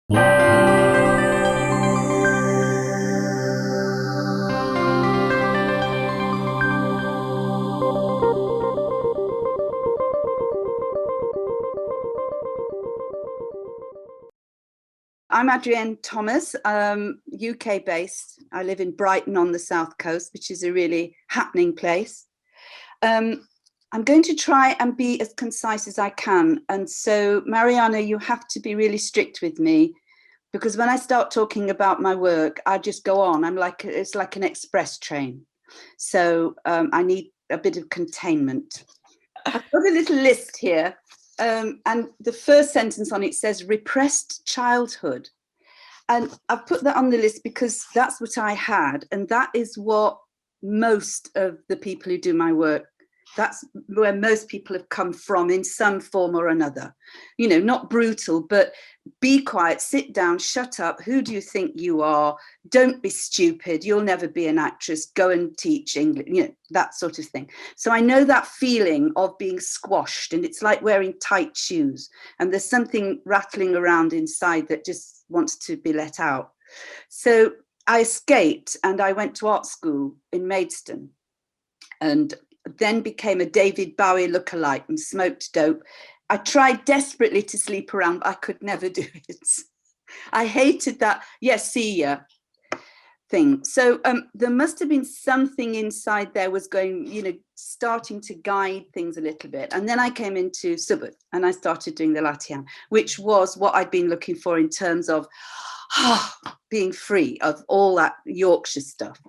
I'm Adrienne Thomas, UK based. I live in Brighton on the south coast, which is a really happening place. I'm going to try and be as concise as I can. And so, Mariana, you have to be really strict with me, because when I start talking about my work, I just go on. It's like an express train. So I need a bit of containment. I've got a little list here. And the first sentence on it says repressed childhood. And I've put that on the list because that's what I had. And that is what most of the people who do my work, that's where most people have come from in some form or another. You know, not brutal, but be quiet, sit down, shut up. Who do you think you are? Don't be stupid. You'll never be an actress. Go and teach English, you know, that sort of thing. So I know that feeling of being squashed, and it's like wearing tight shoes. And there's something rattling around inside that just wants to be let out. So I escaped and I went to art school in Maidstone, and then became a David Bowie lookalike and smoked dope. I tried desperately to sleep around, but I could never do it. I hated that, yes, see ya thing. So there must have been something inside there was going, you know, starting to guide things a little bit. And then I came into Subud and I started doing the Latihan, which was what I'd been looking for in terms of being free of all that Yorkshire stuff.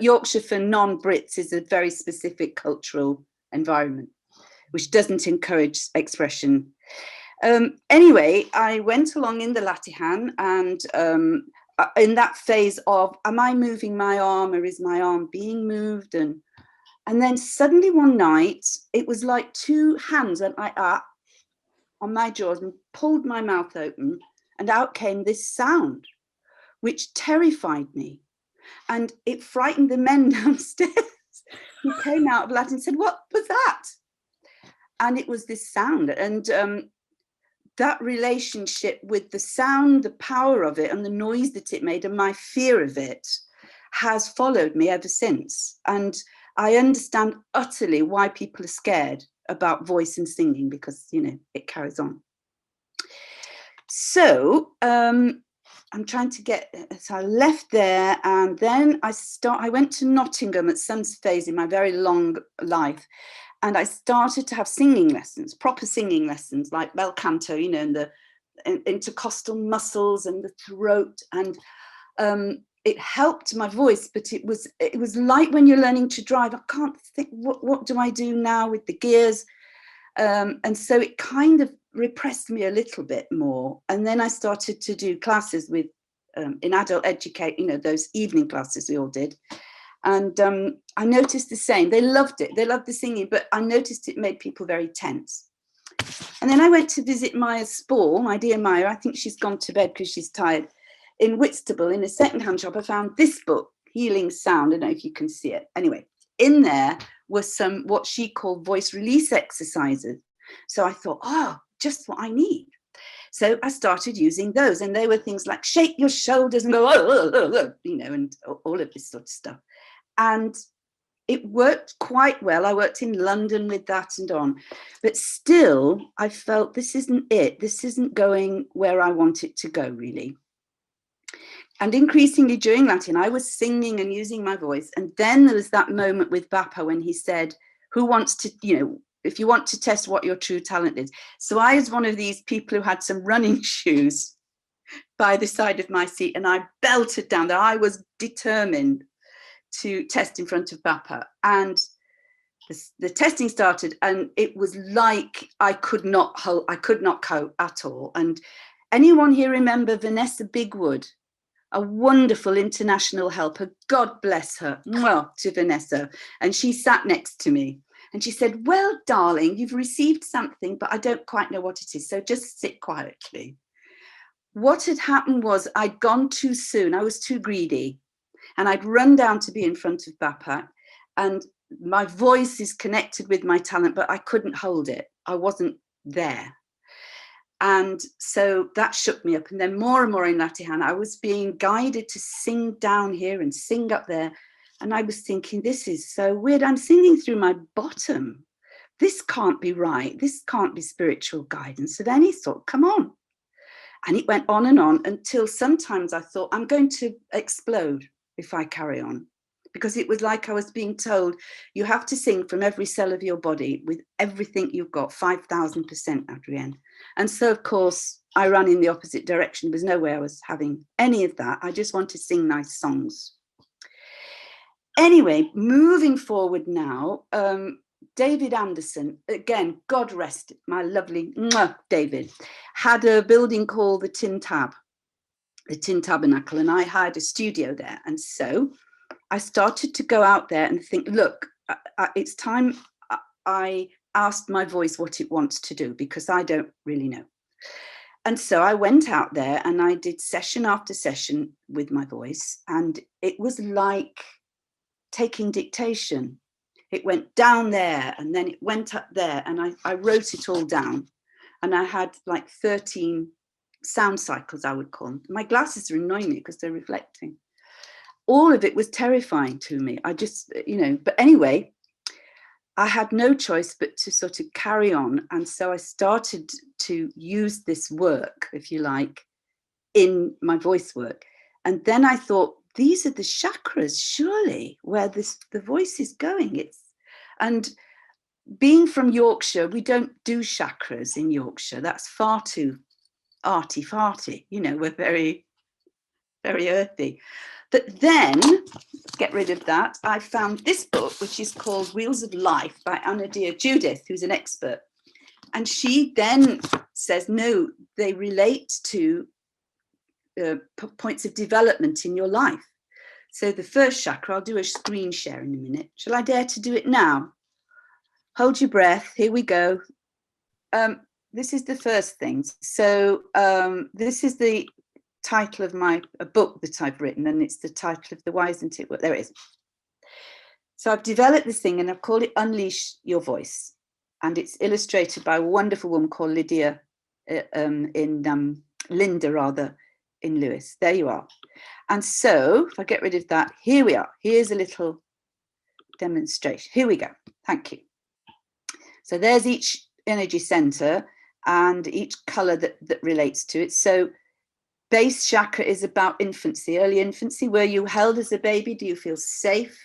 Yorkshire for non-Brits is a very specific cultural environment, which doesn't encourage expression. Anyway, I went along in the Latihan, and in that phase of, am I moving my arm or is my arm being moved? And then suddenly one night, it was like two hands went like that on my jaws and pulled my mouth open, and out came this sound, which terrified me. And it frightened the men downstairs who came out of Latin and said, what was that? And it was this sound. And that relationship with the sound, the power of it and the noise that it made and my fear of it has followed me ever since. And I understand utterly why people are scared about voice and singing, because, you know, it carries on. So I'm trying to get, so I left there, and then I went to Nottingham at some phase in my very long life, and I started to have singing lessons, proper singing lessons, like bel canto, you know, and the intercostal muscles and the throat, and it helped my voice. But it was like when you're learning to drive, I can't think, what do I do now with the gears? And so it kind of repressed me a little bit more. And then I started to do classes with in adult educate, you know, those evening classes we all did. And I noticed the same. They loved it. They loved the singing, but I noticed it made people very tense. And then I went to visit Maya Spall, my dear Maya. I think she's gone to bed because she's tired. In Whitstable, in a secondhand shop, I found this book, Healing Sound. I don't know if you can see it. Anyway, in there was some what she called voice release exercises. So I thought, oh, just what I need. So I started using those, and they were things like shake your shoulders and go, oh, you know, and all of this sort of stuff. And it worked quite well. I worked in London with that and on, but still I felt this isn't it. This isn't going where I want it to go, really. And increasingly during Latin, I was singing and using my voice. And then there was that moment with Bappa when he said, who wants to, you know, if you want to test what your true talent is. So I was one of these people who had some running shoes by the side of my seat, and I belted down there. I was determined to test in front of Bappa. And the testing started, and it was like I could not cope at all. And anyone here remember Vanessa Bigwood, a wonderful international helper? God bless her. Well, to Vanessa. And she sat next to me. And she said, well, darling, you've received something, but I don't quite know what it is. So just sit quietly. What had happened was I'd gone too soon. I was too greedy. And I'd run down to be in front of Bappa. And my voice is connected with my talent, but I couldn't hold it. I wasn't there. And so that shook me up. And then more and more in Latihan, I was being guided to sing down here and sing up there. And I was thinking, this is so weird. I'm singing through my bottom. This can't be right. This can't be spiritual guidance of any sort. Come on. And it went on until sometimes I thought, I'm going to explode if I carry on. Because it was like I was being told, you have to sing from every cell of your body with everything you've got, 5,000%, Adrienne. And so, of course, I ran in the opposite direction. There was no way I was having any of that. I just want to sing nice songs. Anyway, moving forward now, David Anderson, again, God rest my lovely David, had a building called the Tin Tabernacle, and I hired a studio there. And so I started to go out there and think, look, it's time I asked my voice what it wants to do, because I don't really know. And so I went out there and I did session after session with my voice, and it was like taking dictation. It went down there and then it went up there, and I wrote it all down, and I had like 13 sound cycles, I would call them. My glasses are annoying me because they're reflecting. All of it was terrifying to me. I just, but anyway, I had no choice but to sort of carry on. And so I started to use this work, if you like, in my voice work. And then I thought, these are the chakras, surely, where the voice is going. And being from Yorkshire, we don't do chakras in Yorkshire. That's far too arty-farty. We're very, very earthy. But then, get rid of that, I found this book, which is called Wheels of Life by Anna Dear Judith, who's an expert. And she then says, no, they relate to points of development in your life. So the first chakra, I'll do a screen share in a minute. Shall I dare to do it now? Hold your breath. Here we go. This is the first thing. So this is the title of a book that I've written, and it's the title of the Why Isn't It? Well, there it is. So I've developed this thing, and I've called it Unleash Your Voice. And it's illustrated by a wonderful woman called Linda in Lewis. There you are. And so if I get rid of that, here we are. Here's a little demonstration. Here we go. Thank you. So there's each energy center and each color that relates to it. So base chakra is about infancy, early infancy. Were you held as a baby? Do you feel safe?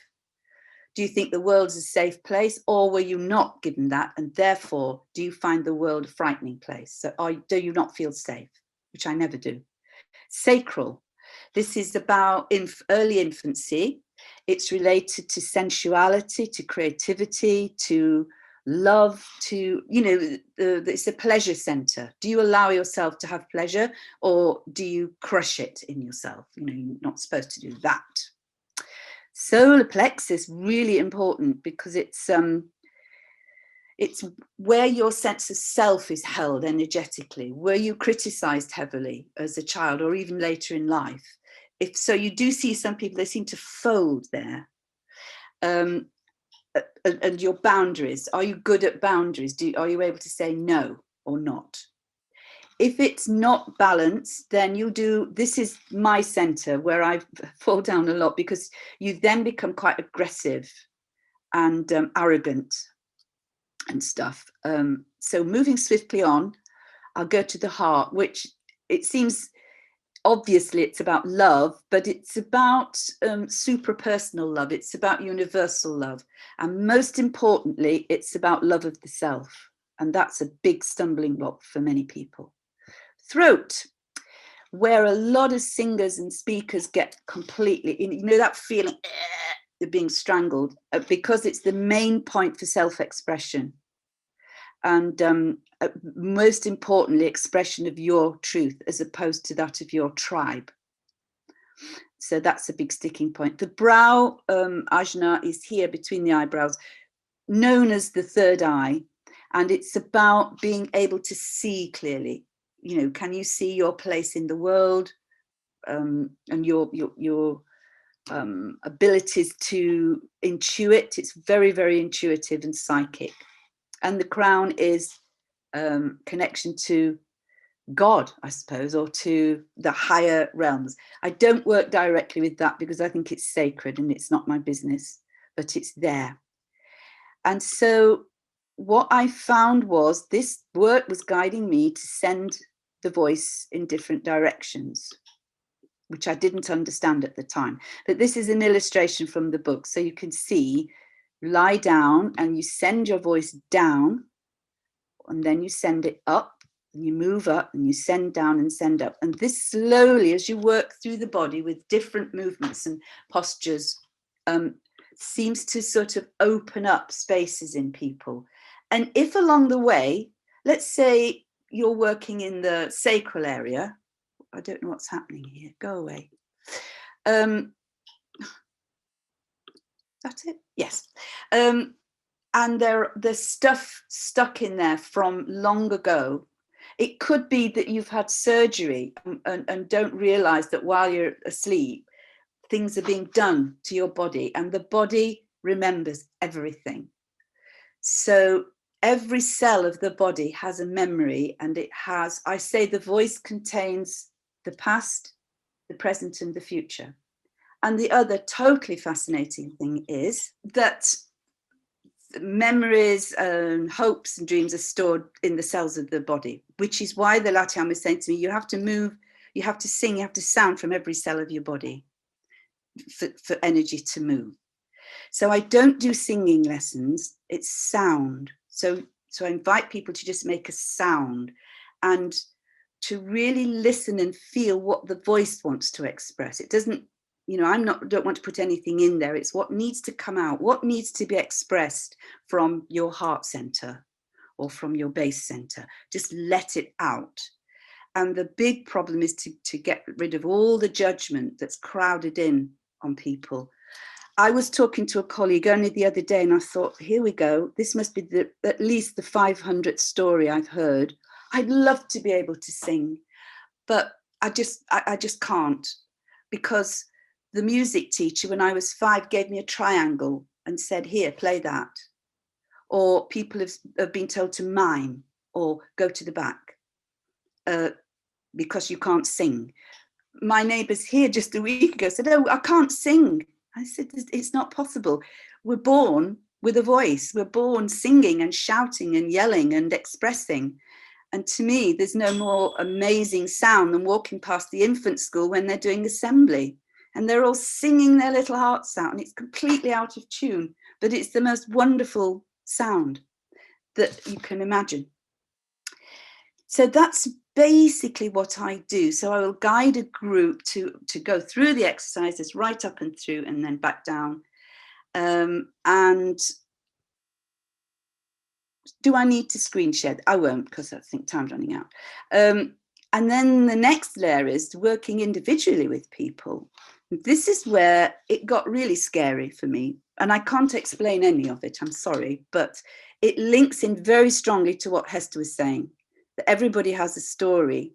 Do you think the world's a safe place, or were you not given that? And therefore, do you find the world a frightening place? So do you not feel safe? Which I never do. Sacral. This is about early infancy. It's related to sensuality, to creativity, to love, to, it's a pleasure center. Do you allow yourself to have pleasure, or do you crush it in yourself? You're not supposed to do that. Solar plexus, really important, because it's where your sense of self is held energetically. Were you criticized heavily as a child or even later in life? If so, you do see some people, they seem to fold there. And your boundaries, are you good at boundaries? Are you able to say no or not? If it's not balanced, then this is my center where I fall down a lot, because you then become quite aggressive and arrogant and stuff. So moving swiftly on, I'll go to the heart, which it seems obviously it's about love, but it's about suprapersonal love. It's about universal love. And most importantly, it's about love of the self. And that's a big stumbling block for many people. Throat, where a lot of singers and speakers get completely, that feeling of being strangled, because it's the main point for self-expression. And most importantly, expression of your truth as opposed to that of your tribe. So that's a big sticking point. The brow, ajna, is here between the eyebrows, known as the third eye. And it's about being able to see clearly. Can you see your place in the world, and your abilities to intuit? It's very, very intuitive and psychic. And the crown is connection to God, I suppose, or to the higher realms. I don't work directly with that because I think it's sacred and it's not my business, but it's there. And so what I found was this work was guiding me to send the voice in different directions, which I didn't understand at the time. But this is an illustration from the book. So you can see, lie down and you send your voice down, and then you send it up, and you move up, and you send down and send up. And this slowly, as you work through the body with different movements and postures, seems to sort of open up spaces in people. And if along the way, let's say you're working in the sacral area, I don't know what's happening here, go away. That's it, yes. And there's stuff stuck in there from long ago. It could be that you've had surgery and don't realize that while you're asleep, things are being done to your body, and the body remembers everything. So every cell of the body has a memory, and it has, I say the voice contains the past, the present, and the future. And the other totally fascinating thing is that memories and hopes and dreams are stored in the cells of the body, which is why the Latian was saying to me, you have to move, you have to sing, you have to sound from every cell of your body for energy to move. So I don't do singing lessons, it's sound. So I invite people to just make a sound and to really listen and feel what the voice wants to express. It doesn't, you know, don't want to put anything in there. It's what needs to come out, what needs to be expressed from your heart center or from your base center. Just let it out. And the big problem is to get rid of all the judgment that's crowded in on people. I was talking to a colleague only the other day, and I thought, here we go. This must be at least the 500th story I've heard. I'd love to be able to sing, but I just can't, because the music teacher, when I was 5, gave me a triangle and said, here, play that. Or people have been told to mime or go to the back because you can't sing. My neighbours here just a week ago said, oh, I can't sing. I said, it's not possible. We're born with a voice. We're born singing and shouting and yelling and expressing. And to me, there's no more amazing sound than walking past the infant school when they're doing assembly. And they're all singing their little hearts out, and it's completely out of tune, but it's the most wonderful sound that you can imagine. So that's basically what I do. So I will guide a group to go through the exercises right up and through and then back down. And do I need to screen share? I won't, because I think time's running out. And then the next layer is working individually with people. This is where it got really scary for me. And I can't explain any of it, I'm sorry, but it links in very strongly to what Hester was saying, that everybody has a story.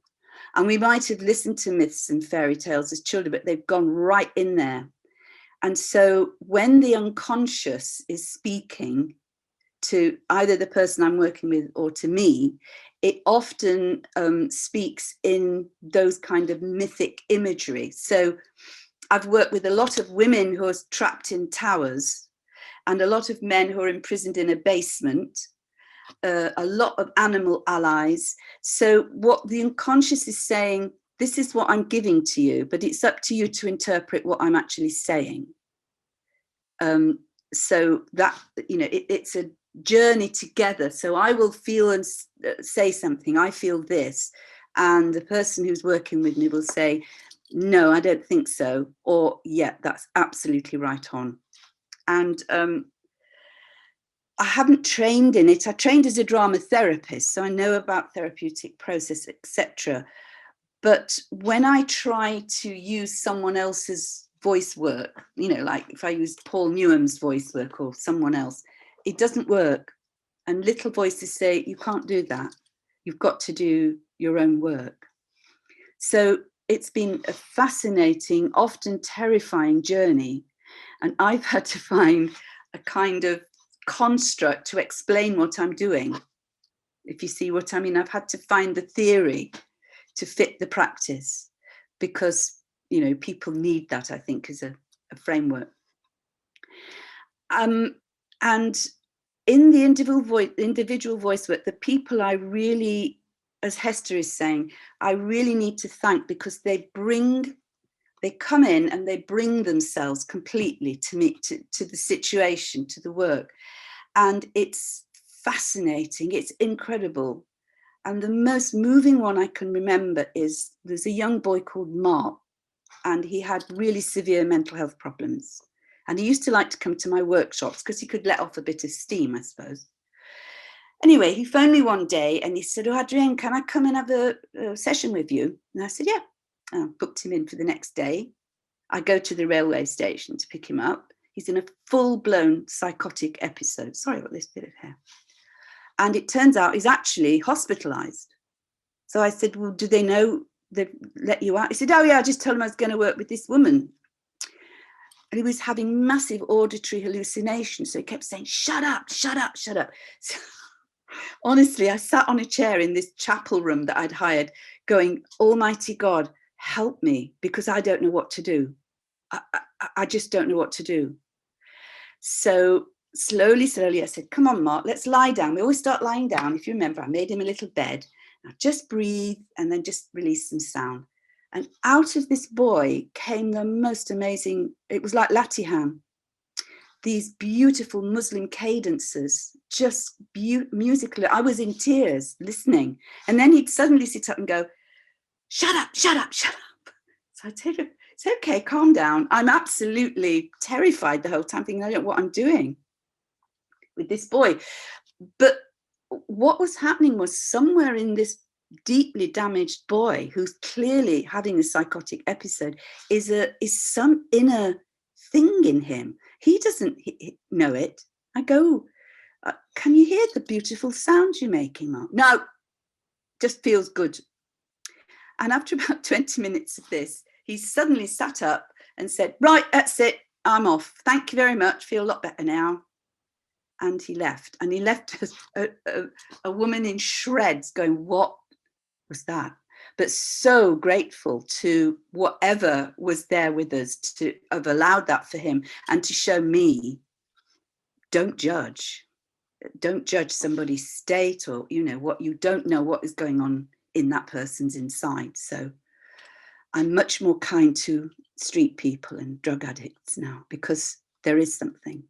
And we might have listened to myths and fairy tales as children, but they've gone right in there. And so when the unconscious is speaking to either the person I'm working with or to me, it often speaks in those kind of mythic imagery. So I've worked with a lot of women who are trapped in towers and a lot of men who are imprisoned in a basement, a lot of animal allies. So what the unconscious is saying, this is what I'm giving to you, but it's up to you to interpret what I'm actually saying. So that, you know, it's a journey together. So I will feel and say something, I feel this, and the person who's working with me will say, no, I don't think so, or yeah, that's absolutely right on. And I haven't trained in it. I trained as a drama therapist, so I know about therapeutic process, etc. But when I try to use someone else's voice work, you know, like if I use Paul Newham's voice work or someone else, it doesn't work. And little voices say, you can't do that. You've got to do your own work. So it's been a fascinating, often terrifying journey. And I've had to find a kind of construct to explain what I'm doing. If you see what I mean, I've had to find the theory to fit the practice, because, you know, people need that, I think, as a framework. And in the individual voice work, the people I really, as Hester is saying, I really need to thank, because they come in and they bring themselves completely to me, to the situation, to the work. And it's fascinating, it's incredible. And the most moving one I can remember is, there's a young boy called Mark, and he had really severe mental health problems. And he used to like to come to my workshops because he could let off a bit of steam, I suppose. Anyway, he phoned me one day and he said, "Oh, Adrienne, can I come and have a session with you?" And I said, "Yeah." I booked him in for the next day. I go to the railway station to pick him up. He's in a full-blown psychotic episode. Sorry about this bit of hair. And it turns out he's actually hospitalized. So I said, "Well, do they know they've let you out?" He said, "Oh yeah, I just told him I was going to work with this woman." And he was having massive auditory hallucinations. So he kept saying, "Shut up, shut up, shut up." So, honestly, I sat on a chair in this chapel room that I'd hired going, "Almighty God, help me, because I don't know what to do. I just don't know what to do." So slowly, I said, "Come on, Mark, let's lie down." We always start lying down. If you remember, I made him a little bed. Now just breathe and then just release some sound. And out of this boy came the most amazing, it was like Latihan, these beautiful Muslim cadences, just musically. I was in tears listening. And then he'd suddenly sit up and go, "Shut up, shut up, shut up." So I told him, "It's okay, calm down." I'm absolutely terrified the whole time, thinking, I don't know what I'm doing with this boy. But what was happening was, somewhere in this deeply damaged boy, who's clearly having a psychotic episode, is some inner thing in him. He doesn't know it. I go, "Can you hear the beautiful sounds you're making, Mark?" "No, just feels good." And after about 20 minutes of this, he suddenly sat up and said, "Right, that's it, I'm off. Thank you very much, feel a lot better now." And he left. And he left us a woman in shreds going, "What was that?" But so grateful to whatever was there with us to have allowed that for him, and to show me, don't judge somebody's state, or, you know, what you don't know what is going on in that person's inside. So I'm much more kind to street people and drug addicts now, because there is something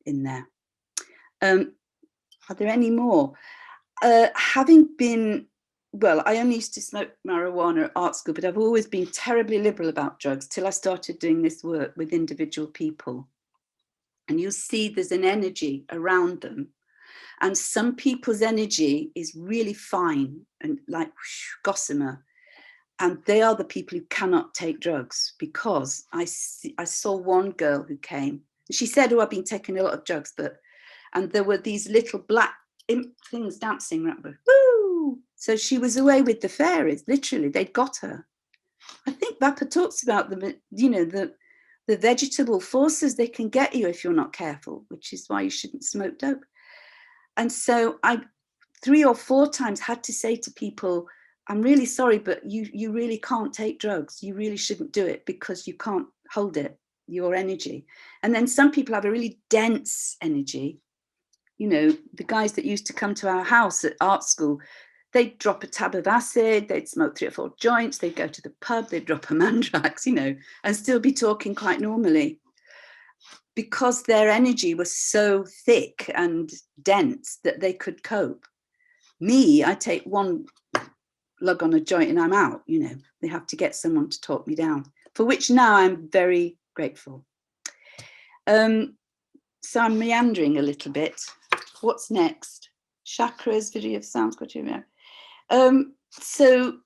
in there. Are there any more? Having been, well, I only used to smoke marijuana at art school, but I've always been terribly liberal about drugs till I started doing this work with individual people. And you'll see there's an energy around them. And some people's energy is really fine and like gossamer. And they are the people who cannot take drugs, because I saw one girl who came. She said, "Oh, I've been taking a lot of drugs," and there were these little black things dancing around her. Woo! So she was away with the fairies, literally. They'd got her. I think Bappa talks about the, you know, the vegetable forces they can get you if you're not careful, which is why you shouldn't smoke dope. And so I 3 or 4 times had to say to people, "I'm really sorry, but you really can't take drugs. You really shouldn't do it, because you can't hold it, your energy." And then some people have a really dense energy. You know, the guys that used to come to our house at art school, they'd drop a tab of acid, they'd smoke 3 or 4 joints, they'd go to the pub, they'd drop a mandrax, you know, and still be talking quite normally, because their energy was so thick and dense that they could cope. Me, I take 1 lug on a joint and I'm out, you know. They have to get someone to talk me down, for which now I'm very grateful. So I'm meandering a little bit. What's next? Chakras, video of sounds, got you. So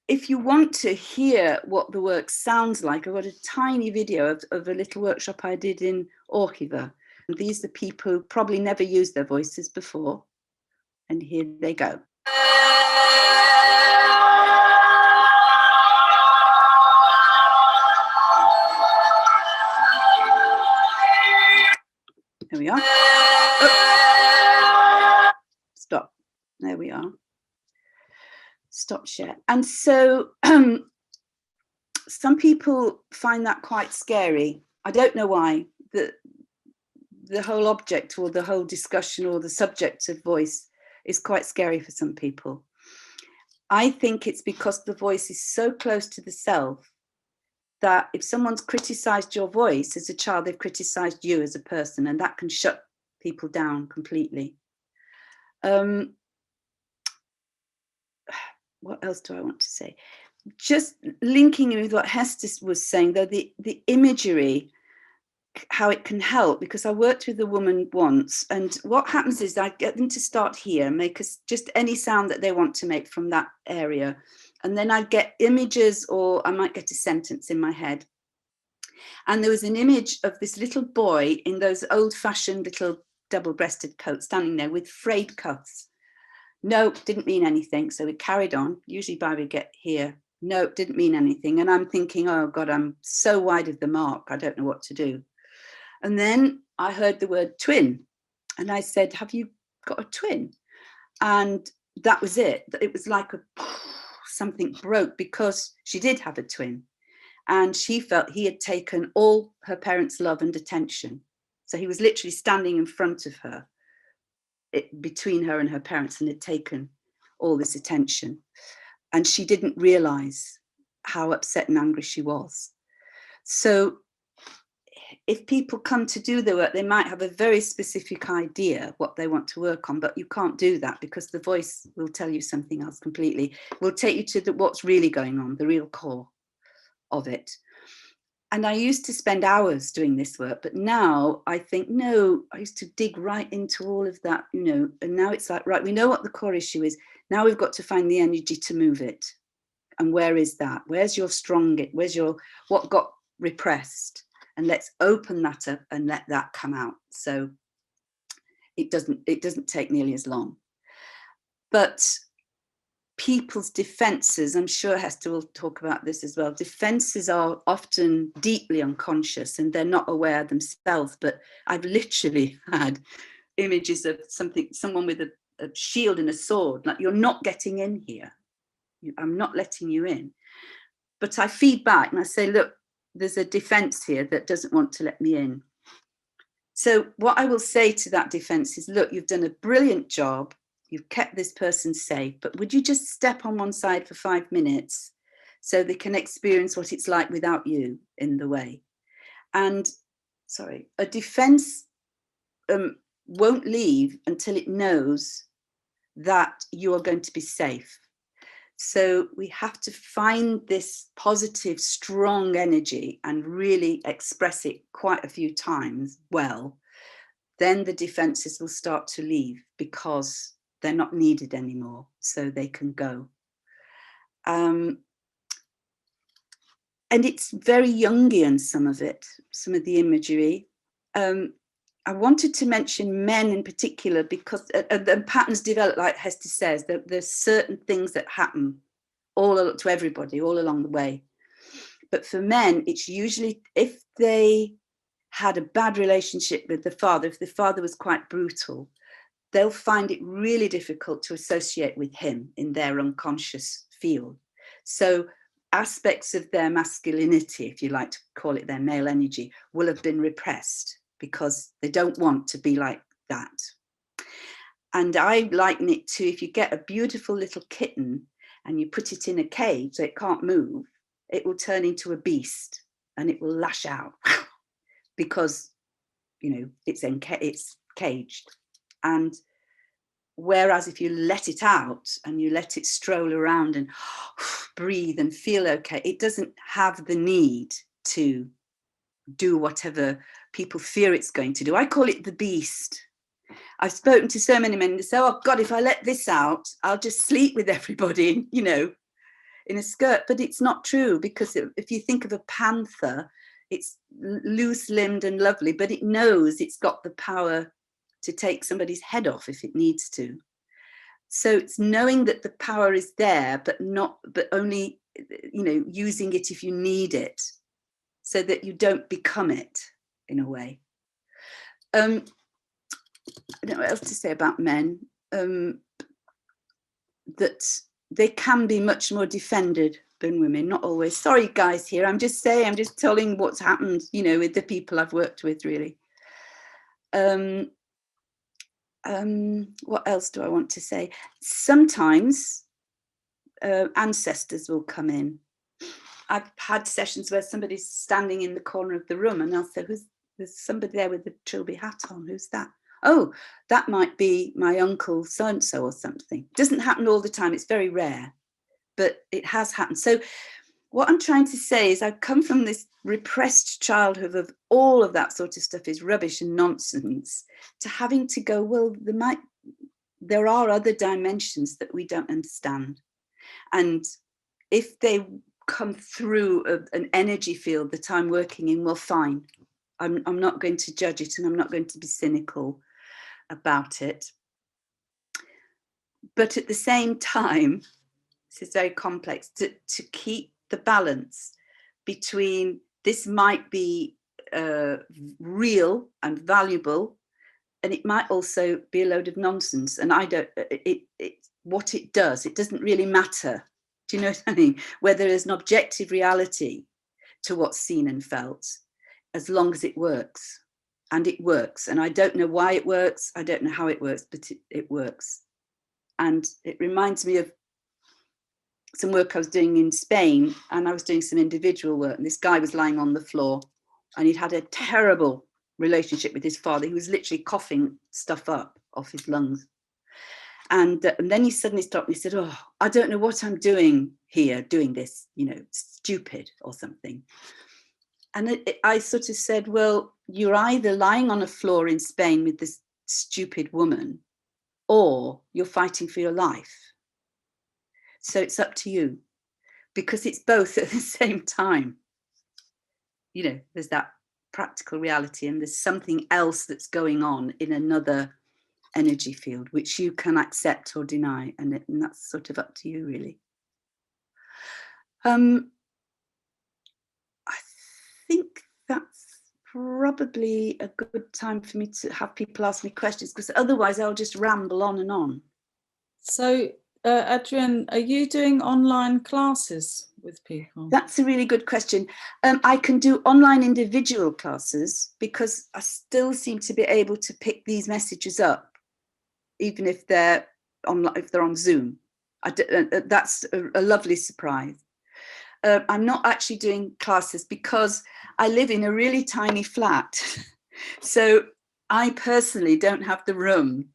if you want to hear what the work sounds like, I've got a tiny video of a little workshop I did in Orchiva. And these are people who probably never used their voices before. And here they go. There we are. Oh. Stop. There we are. Stop share. And so some people find that quite scary. I don't know why. The whole object or the whole discussion or the subject of voice is quite scary for some people. I think it's because the voice is so close to the self that if someone's criticized your voice as a child, they've criticized you as a person, and that can shut people down completely. What else do I want to say? Just linking with what Hester was saying, though, the imagery, how it can help, because I worked with a woman once, and what happens is I get them to start here, make us just any sound that they want to make from that area, and then I get images, or I might get a sentence in my head. And there was an image of this little boy in those old-fashioned little double-breasted coats standing there with frayed cuffs. No, didn't mean anything. So we carried on. Usually by we get here, no, didn't mean anything. And I'm thinking, oh God, I'm so wide of the mark. I don't know what to do. And then I heard the word twin. And I said, have you got a twin? And that was it. It was like something broke, because she did have a twin. And she felt he had taken all her parents' love and attention. So he was literally standing in front of her, between her and her parents, and had taken all this attention. And she didn't realize how upset and angry she was. So if people come to do the work, they might have a very specific idea what they want to work on, but you can't do that, because the voice will tell you something else completely. It will take you to what's really going on, the real core of it. And I used to spend hours doing this work, but now I think, no, I used to dig right into all of that, you know, and now it's like, right, we know what the core issue is. Now we've got to find the energy to move it. And where is that? Where's your what got repressed? And let's open that up and let that come out. So it doesn't take nearly as long. But people's defenses, I'm sure Hester will talk about this as well, defenses are often deeply unconscious and they're not aware themselves. But I've literally had images of someone with a shield and a sword, like, you're not getting in here, I'm not letting you in. But I feed back and I say, look, there's a defense here that doesn't want to let me in. So what I will say to that defense is, look, you've done a brilliant job. You've kept this person safe, but would you just step on one side for 5 minutes so they can experience what it's like without you in the way? And a defense won't leave until it knows that you are going to be safe. So we have to find this positive, strong energy and really express it quite a few times well. Then the defenses will start to leave, because they're not needed anymore, so they can go. And it's very Jungian, some of the imagery. I wanted to mention men in particular, because the patterns develop, like Hester says, there's certain things that happen to everybody all along the way. But for men, it's usually if they had a bad relationship with the father, if the father was quite brutal, they'll find it really difficult to associate with him in their unconscious field. So aspects of their masculinity, if you like to call it their male energy, will have been repressed because they don't want to be like that. And I liken it to, if you get a beautiful little kitten and you put it in a cage so it can't move, it will turn into a beast and it will lash out because, you know, it's caged. And whereas if you let it out and you let it stroll around and breathe and feel okay, it doesn't have the need to do whatever people fear it's going to do. I call it the beast. I've spoken to so many men that say, oh God, if I let this out, I'll just sleep with everybody, you know, in a skirt. But it's not true, because if you think of a panther, it's loose-limbed and lovely, but it knows it's got the power to take somebody's head off if it needs to. So it's knowing that the power is there, but only, you know, using it if you need it, so that you don't become it in a way. I don't know what else to say about men. That they can be much more defended than women, not always. Sorry, guys, here. I'm just telling what's happened, you know, with the people I've worked with, really. What else do I want to say? Sometimes ancestors will come in. I've had sessions where somebody's standing in the corner of the room and I'll say, there's somebody there with a trilby hat on. Who's that? Oh, that might be my uncle so-and-so or something. It doesn't happen all the time. It's very rare, but it has happened. So what I'm trying to say is I've come from this repressed childhood of all of that sort of stuff is rubbish and nonsense, to having to go, well, there are other dimensions that we don't understand. And if they come through an energy field that I'm working in, well, fine. I'm not going to judge it and I'm not going to be cynical about it. But at the same time, this is very complex, to keep the balance between this might be real and valuable, and it might also be a load of nonsense. And what it does, it doesn't really matter. Do you know what I mean? Whether there's an objective reality to what's seen and felt, as long as it works. And it works. And I don't know why it works. I don't know how it works, but it works. And it reminds me of some work I was doing in Spain, and I was doing some individual work. And this guy was lying on the floor and he'd had a terrible relationship with his father. He was literally coughing stuff up off his lungs. And then he suddenly stopped and he said, oh, I don't know what I'm doing here, doing this, you know, stupid or something. And I sort of said, well, you're either lying on a floor in Spain with this stupid woman, or you're fighting for your life. So it's up to you, because it's both at the same time. You know, there's that practical reality and there's something else that's going on in another energy field, which you can accept or deny. And that's sort of up to you, really. I think that's probably a good time for me to have people ask me questions, because otherwise I'll just ramble on and on. So, Adrienne, are you doing online classes with people? That's a really good question. I can do online individual classes because I still seem to be able to pick these messages up, even if they're on Zoom. That's a lovely surprise. I'm not actually doing classes because I live in a really tiny flat. So I personally don't have the room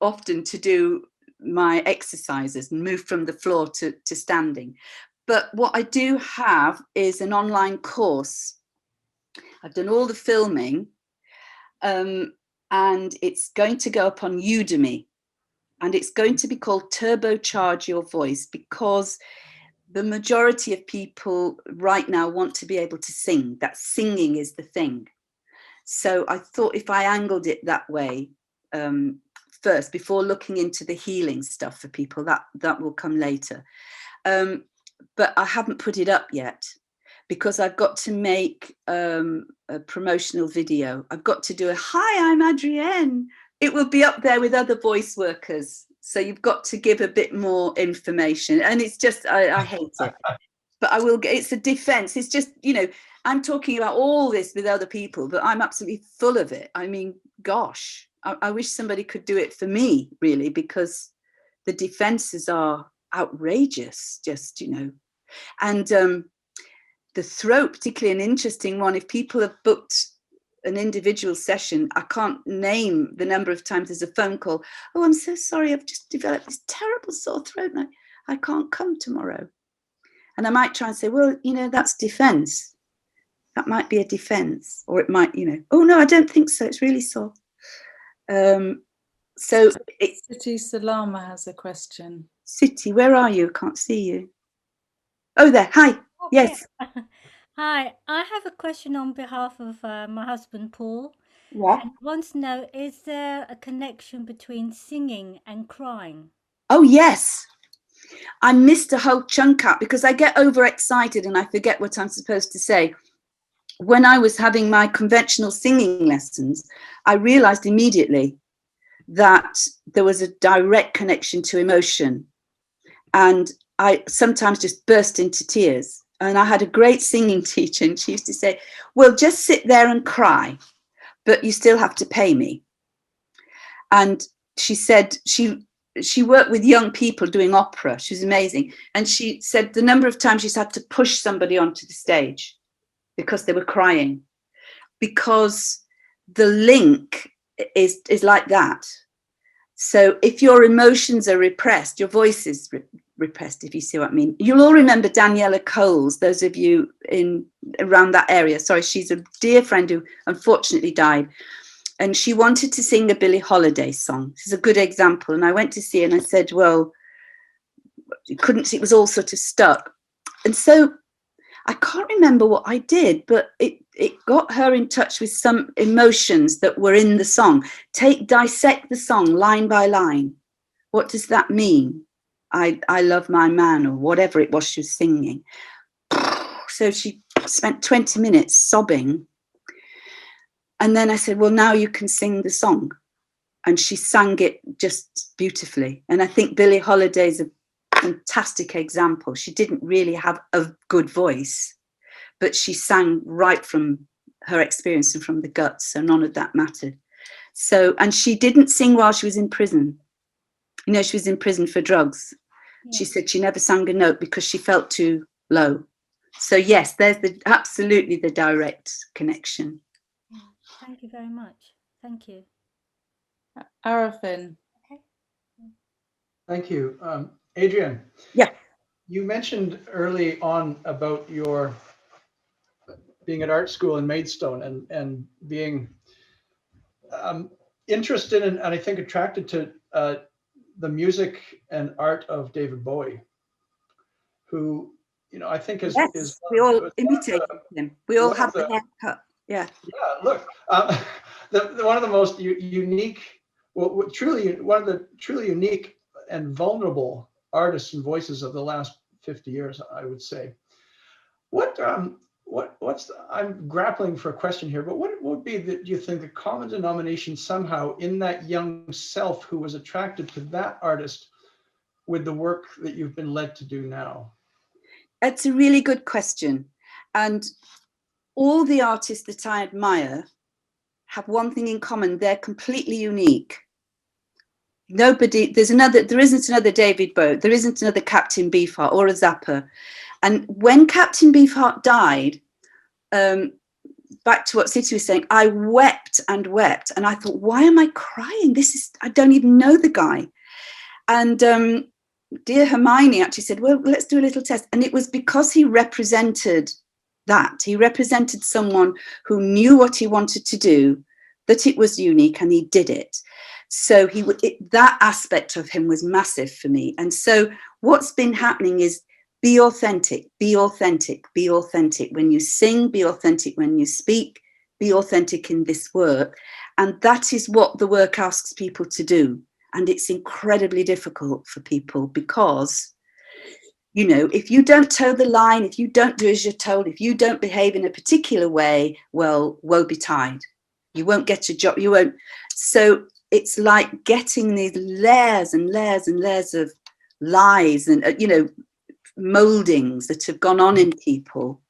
often to do my exercises and move from the floor to standing. But what I do have is an online course. I've done all the filming, and it's going to go up on Udemy, and it's going to be called Turbocharge Your Voice, because the majority of people right now want to be able to sing. That singing is the thing. So I thought if I angled it that way first, before looking into the healing stuff for people, that will come later. But I haven't put it up yet because I've got to make a promotional video. I've got to do a, hi, I'm Adrienne. It will be up there with other voice workers. So you've got to give a bit more information. And it's just, I hate it. But I will get, it's a defense. It's just, you know, I'm talking about all this with other people, but I'm absolutely full of it. I mean, gosh, I wish somebody could do it for me, really, because the defenses are outrageous, just, you know. And the throat, particularly an interesting one. If people have booked an individual session, I can't name the number of times there's a phone call. Oh, I'm so sorry, I've just developed this terrible sore throat and I can't come tomorrow. And I might try and say, well, you know, that's defense. That might be a defense. Or it might, you know, oh, no, I don't think so. It's really sore. So City Salama has a question. City, where are you? I can't see you. Oh, there. Hi. Oh, Yes. yeah. Hi, I have a question on behalf of my husband, Paul. Yeah. And wants to know, is there a connection between singing and crying? Oh, yes. I missed a whole chunk out because I get overexcited and I forget what I'm supposed to say. When I was having my conventional singing lessons, I realized immediately that there was a direct connection to emotion. And I sometimes just burst into tears. And I had a great singing teacher, and she used to say, well, just sit there and cry, but you still have to pay me. And she said she worked with young people doing opera. She was amazing. And she said the number of times she's had to push somebody onto the stage because they were crying, because the link is like that. So if your emotions are repressed, your voice is repressed, if you see what I mean. You'll all remember Daniela Coles, those of you in around that area. Sorry, she's a dear friend who unfortunately died. And she wanted to sing a Billie Holiday song. This is a good example. And I went to see her and I said, well, it was all sort of stuck. And so I can't remember what I did, but it got her in touch with some emotions that were in the song. Dissect the song line by line. What does that mean? I love my man, or whatever it was she was singing. So she spent 20 minutes sobbing. And then I said, well, now you can sing the song. And she sang it just beautifully. And I think Billie Holiday's a fantastic example. She didn't really have a good voice, but she sang right from her experience and from the guts. So none of that mattered. So, and she didn't sing while she was in prison. You know, she was in prison for drugs. Yeah. She said she never sang a note because she felt too low. So yes, there's absolutely the direct connection. Thank you very much. Thank you. Arafin. Okay. Thank you. Adrienne. Yeah. You mentioned early on about your being at art school in Maidstone and being interested in, and I think attracted to the music and art of David Bowie, who, you know, I think is we all imitated him. We all have the haircut. Yeah. Yeah. Look, one of the most unique, one of the truly unique and vulnerable artists and voices of the last 50 years, I would say. I'm grappling for a question here, but what would be, do you think, the common denomination somehow in that young self who was attracted to that artist with the work that you've been led to do now? It's a really good question. And all the artists that I admire have one thing in common: they're completely unique. There isn't another David Bowie, there isn't another Captain Beefheart or a Zappa. And when Captain Beefheart died, back to what City was saying, I wept and wept. And I thought, why am I crying? I don't even know the guy. And dear Hermione actually said, well, let's do a little test. And it was because he represented that. He represented someone who knew what he wanted to do, that it was unique, and he did it. So that aspect of him was massive for me. And so what's been happening is be authentic, be authentic, be authentic. When you sing, be authentic. When you speak, be authentic in this work. And that is what the work asks people to do. And it's incredibly difficult for people because, you know, if you don't toe the line, if you don't do as you're told, if you don't behave in a particular way, well, woe betide. You won't get a job. You won't. So it's like getting these layers and layers and layers of lies and, you know, moldings that have gone on in people,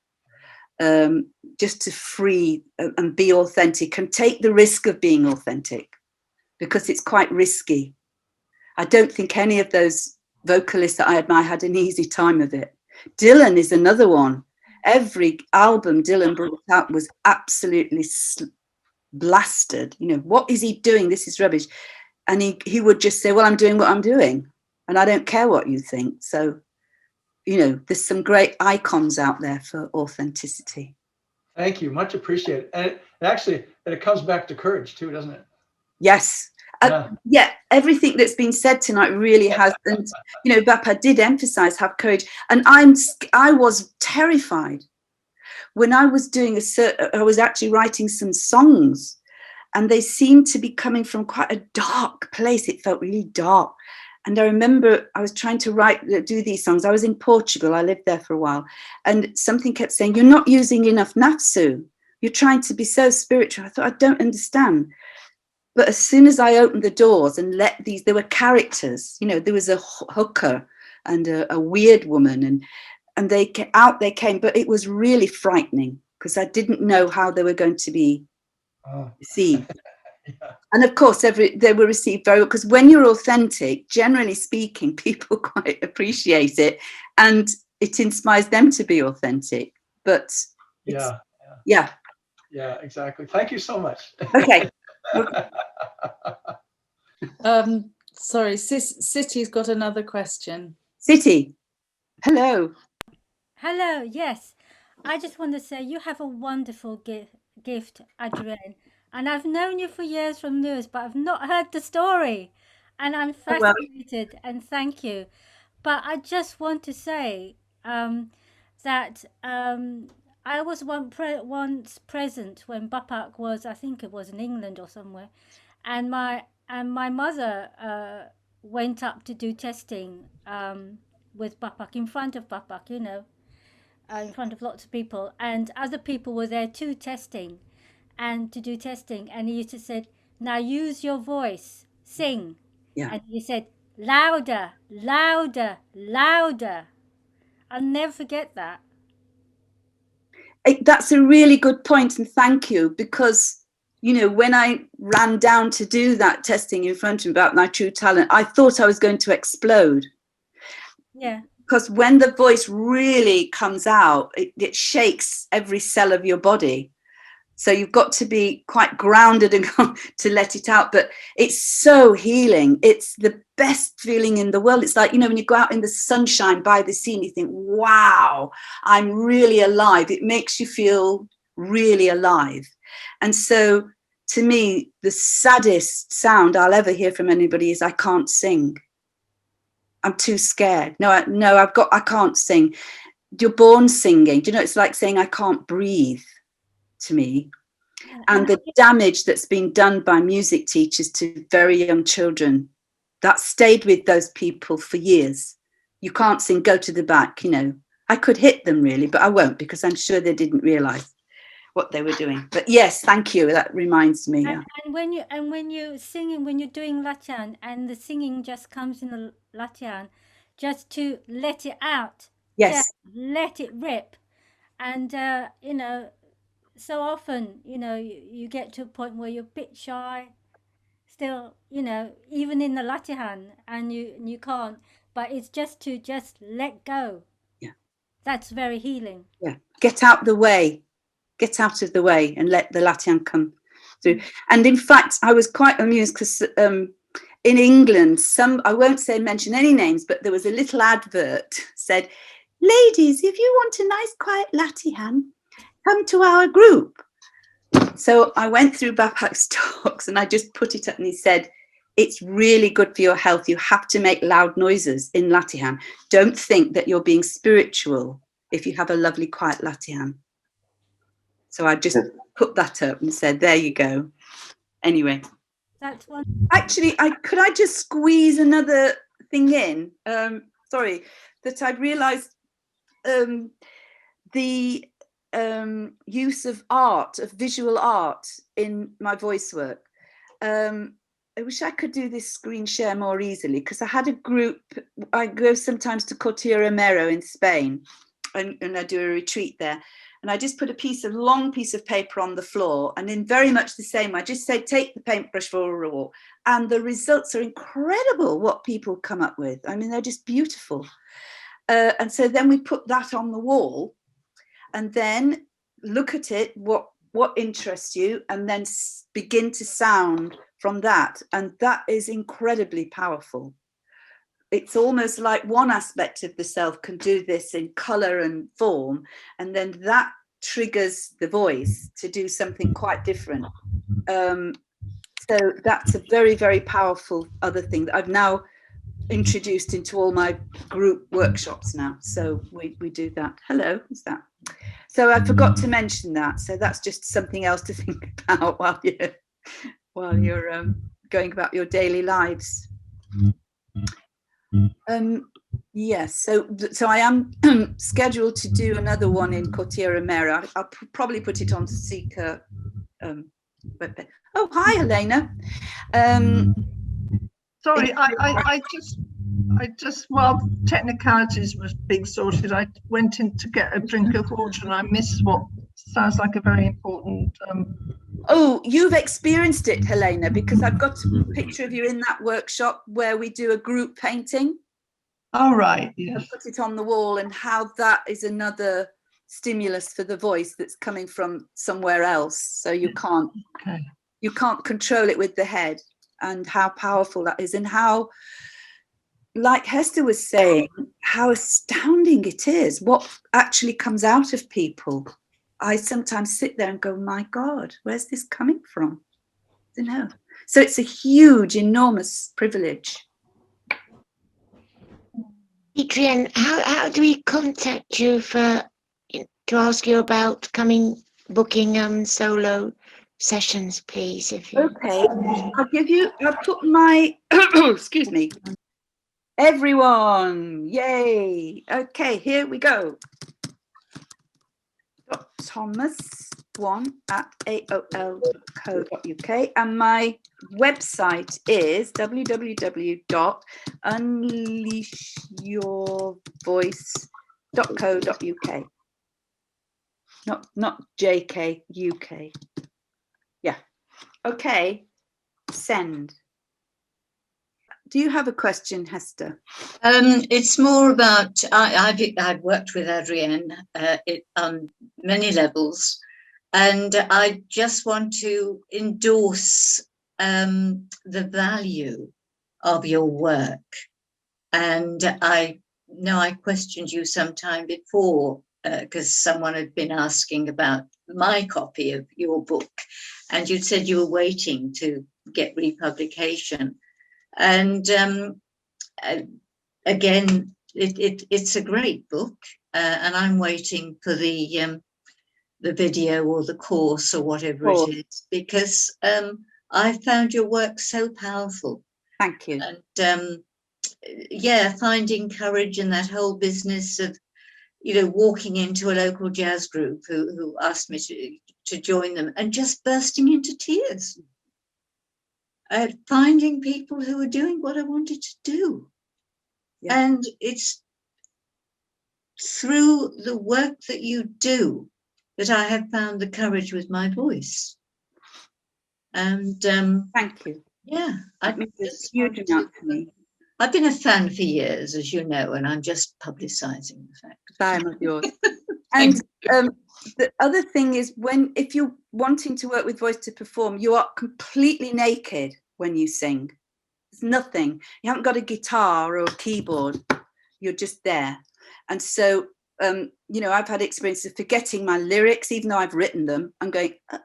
just to free and be authentic and take the risk of being authentic, because it's quite risky. I don't think any of those vocalists that I admire had an easy time of it. Dylan is another one. Every album Dylan brought out was absolutely blasted. You know, what is he doing? This is rubbish. And he would just say, well, I'm doing what I'm doing, and I don't care what you think. So, you know, there's some great icons out there for authenticity. Thank you. Much appreciated. And it comes back to courage too, doesn't it? Yes. Yeah, everything that's been said tonight really has. And, you know, Bappa did emphasize have courage. And I was terrified when I was I was actually writing some songs, and they seemed to be coming from quite a dark place. It felt really dark. And I remember I was trying to do these songs. I was in Portugal. I lived there for a while. And something kept saying, you're not using enough nafsu. You're trying to be so spiritual. I thought, I don't understand. But as soon as I opened the doors and there were characters, you know, there was a hooker and a weird woman, and they came, but it was really frightening because I didn't know how they were going to be received. Yeah. And of course, they were received very well, because when you're authentic, generally speaking, people quite appreciate it, and it inspires them to be authentic. But yeah, exactly. Thank you so much. Okay. Sorry, City's got another question. City, hello. Hello, yes. I just want to say you have a wonderful gift, Adrienne. And I've known you for years from news, but I've not heard the story. And I'm Well, fascinated, and thank you. But I just want to say that I was once present when Bapak was, I think it was in England or somewhere, and my mother went up to do testing with Bapak, in front of Bapak, you know, in front of lots of people, and other people were there too testing, and to do testing, and he used to say, now use your voice, sing. Yeah. And he said, louder, louder, louder. I'll never forget that. That's a really good point, and thank you, because, you know, when I ran down to do that testing in front of him about my true talent, I thought I was going to explode. Yeah. Because when the voice really comes out, it shakes every cell of your body. So you've got to be quite grounded and to let it out. But it's so healing. It's the best feeling in the world. It's like, you know, when you go out in the sunshine by the sea and you think, wow, I'm really alive. It makes you feel really alive. And so to me, the saddest sound I'll ever hear from anybody is I can't sing. I'm too scared. I can't sing. You're born singing. Do you know, it's like saying I can't breathe to me. And the damage that's been done by music teachers to very young children, that stayed with those people for years. You can't sing, go to the back, you know. I could hit them really, but I won't, because I'm sure they didn't realize what they were doing. But yes, thank you. That reminds me. And when you're singing, when you're doing latihan, and the singing just comes in the latihan, just to let it out. Yes. Just let it rip. And you know, so often, you know, you get to a point where you're a bit shy still, you know, even in the latihan, and you can't, but it's just to let go. Yeah. That's very healing. Yeah. Get out the way. Get out of the way and let the latihan come through. And in fact, I was quite amused because in England, I won't mention any names, but there was a little advert said, ladies, if you want a nice quiet latihan, come to our group. So I went through Bapak's talks and I just put it up, and he said, it's really good for your health. You have to make loud noises in latihan. Don't think that you're being spiritual if you have a lovely quiet latihan. So I just put that up and said, there you go. Anyway. That's one. Actually, could I just squeeze another thing in? Sorry, that I realised the use of art, of visual art in my voice work. I wish I could do this screen share more easily, because I had a group. I go sometimes to Cortira Romero in Spain, and I do a retreat there. And I just put a long piece of paper on the floor, and in very much the same way, I just say, take the paintbrush for a walk. And the results are incredible, what people come up with. I mean, they're just beautiful. And so then we put that on the wall, and then look at it, what interests you, and then begin to sound from that. And that is incredibly powerful. It's almost like one aspect of the self can do this in color and form, and then that triggers the voice to do something quite different. So that's a very, very powerful other thing that I've now introduced into all my group workshops now. So we do that. Hello, who's that? So I forgot to mention that. So that's just something else to think about while you're going about your daily lives. Yes, so I am scheduled to do another one in Cortira Romero. I'll probably put it on SICA. Oh, hi, Helena. Sorry, I just while technicalities was being sorted, I went in to get a drink of water and I missed what sounds like a very important. Oh, you've experienced it, Helena, because I've got a picture of you in that workshop where we do a group painting. Oh, right, yes. I put it on the wall, and how that is another stimulus for the voice that's coming from somewhere else. So you can't control it with the head, and how powerful that is, and how, like Hester was saying, how astounding it is what actually comes out of people. I sometimes sit there and go, my God, where's this coming from? I don't know. So it's a huge, enormous privilege. Adrienne, how do we contact you to ask you about booking solo sessions, please? Okay, I'll put my, excuse me, everyone, yay. Okay, here we go. Thomas1@aol.co.uk, and my website is www.unleashyourvoice.co.uk. Not JK, UK. Yeah. Okay. Send. Do you have a question, Hester? It's more about, I've worked with Adrienne on many levels, and I just want to endorse the value of your work. And I know I questioned you sometime before because someone had been asking about my copy of your book, and you said you were waiting to get republication. And again, it's a great book, and I'm waiting for the video or the course or whatever it is, because I found your work so powerful. Thank you. And finding courage in that whole business of, walking into a local jazz group who asked me to join them and just bursting into tears. Finding people who are doing what I wanted to do. Yeah. And it's through the work that you do that I have found the courage with my voice. And thank you. Yeah, I've been a fan for years, as you know, and I'm just publicising the fact. I'm of yours. And the other thing is, if you're wanting to work with voice to perform, you are completely naked when you sing. There's nothing. You haven't got a guitar or a keyboard. You're just there. And so, I've had experiences of forgetting my lyrics, even though I've written them. I'm going, I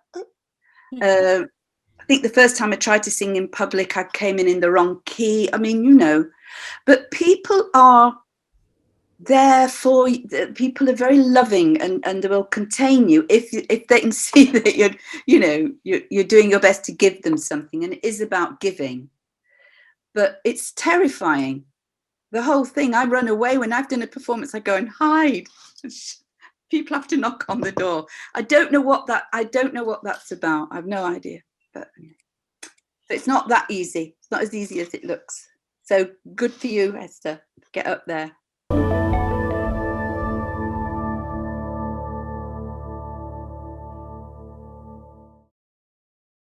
think the first time I tried to sing in public, I came in the wrong key. I mean, but people are there for, people are very loving and will contain you if they can see that you're doing your best to give them something, and it is about giving. But it's terrifying, the whole thing. I run away when I've done a performance. I go and hide. People have to knock on the door. I don't know what that's about. I have no idea. But it's not that easy. It's not as easy as it looks. So good for you, Esther. Get up there.